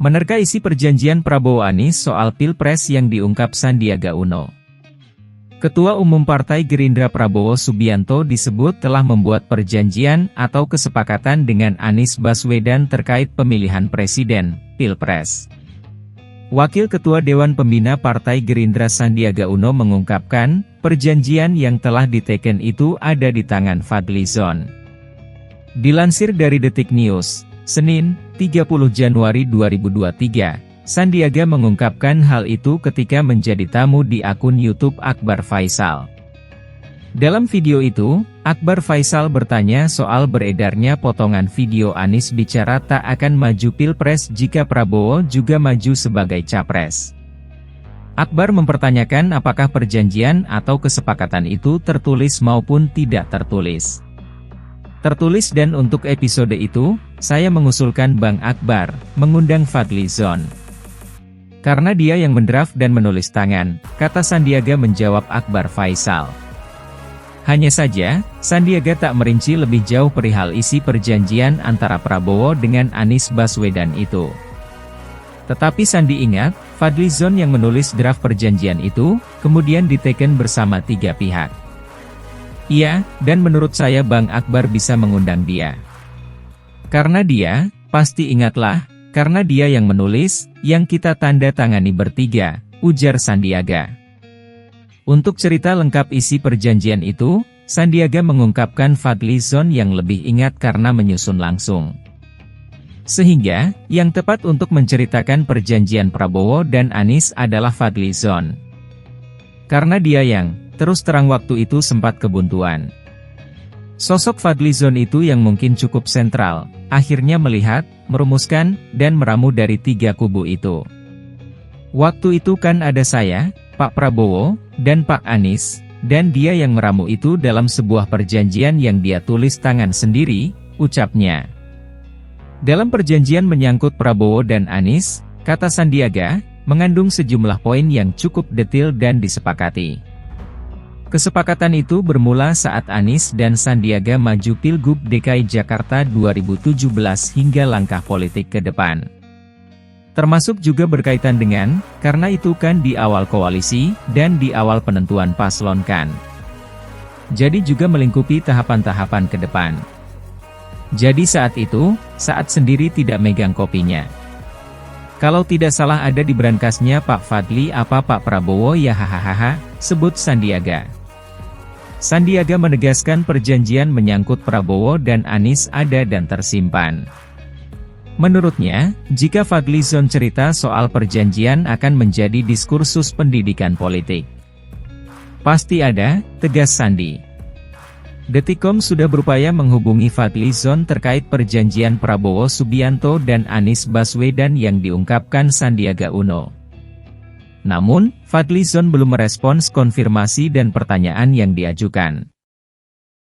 Menerka isi perjanjian Prabowo-Anies soal Pilpres yang diungkap Sandiaga Uno. Ketua Umum Partai Gerindra Prabowo Subianto disebut telah membuat perjanjian atau kesepakatan dengan Anies Baswedan terkait pemilihan presiden, Pilpres. Wakil Ketua Dewan Pembina Partai Gerindra Sandiaga Uno mengungkapkan, perjanjian yang telah diteken itu ada di tangan Fadlizon. Dilansir dari Detik News, Senin, 30 Januari 2023, Sandiaga mengungkapkan hal itu ketika menjadi tamu di akun YouTube Akbar Faisal. Dalam video itu, Akbar Faisal bertanya soal beredarnya potongan video Anies bicara tak akan maju Pilpres jika Prabowo juga maju sebagai capres. Akbar mempertanyakan apakah perjanjian atau kesepakatan itu tertulis maupun tidak tertulis. Tertulis dan untuk episode itu, saya mengusulkan Bang Akbar, mengundang Fadlizon. Karena dia yang mendraft dan menulis tangan, kata Sandiaga menjawab Akbar Faisal. Hanya saja, Sandiaga tak merinci lebih jauh perihal isi perjanjian antara Prabowo dengan Anies Baswedan itu. Tetapi Sandi ingat, Fadlizon yang menulis draft perjanjian itu, kemudian diteken bersama 3 pihak. Iya, dan menurut saya Bang Akbar bisa mengundang dia. Karena dia, pasti ingatlah, karena dia yang menulis, yang kita tanda tangani bertiga, ujar Sandiaga. Untuk cerita lengkap isi perjanjian itu, Sandiaga mengungkapkan Fadlizon yang lebih ingat karena menyusun langsung. Sehingga, yang tepat untuk menceritakan perjanjian Prabowo dan Anies adalah Fadlizon. Karena dia yang, terus terang waktu itu sempat kebuntuan. Sosok Fadlizon itu yang mungkin cukup sentral, akhirnya melihat, merumuskan, dan meramu dari 3 kubu itu. Waktu itu kan ada saya, Pak Prabowo, dan Pak Anies, dan dia yang meramu itu dalam sebuah perjanjian yang dia tulis tangan sendiri, ucapnya. Dalam perjanjian menyangkut Prabowo dan Anies, kata Sandiaga, mengandung sejumlah poin yang cukup detail dan disepakati. Kesepakatan itu bermula saat Anies dan Sandiaga maju Pilgub DKI Jakarta 2017 hingga langkah politik ke depan. Termasuk juga berkaitan dengan, karena itu kan di awal koalisi, dan di awal penentuan paslon kan. Jadi juga melingkupi tahapan-tahapan ke depan. Jadi saat itu, saat sendiri tidak megang kopinya. Kalau tidak salah ada di berangkasnya Pak Fadli apa Pak Prabowo ya hahaha, sebut Sandiaga. Sandiaga menegaskan perjanjian menyangkut Prabowo dan Anies ada dan tersimpan. Menurutnya, jika Fadlizon cerita soal perjanjian akan menjadi diskursus pendidikan politik. Pasti ada, tegas Sandi. Detikcom sudah berupaya menghubungi Fadlizon terkait perjanjian Prabowo Subianto dan Anies Baswedan yang diungkapkan Sandiaga Uno. Namun, Fadlizon belum merespons konfirmasi dan pertanyaan yang diajukan.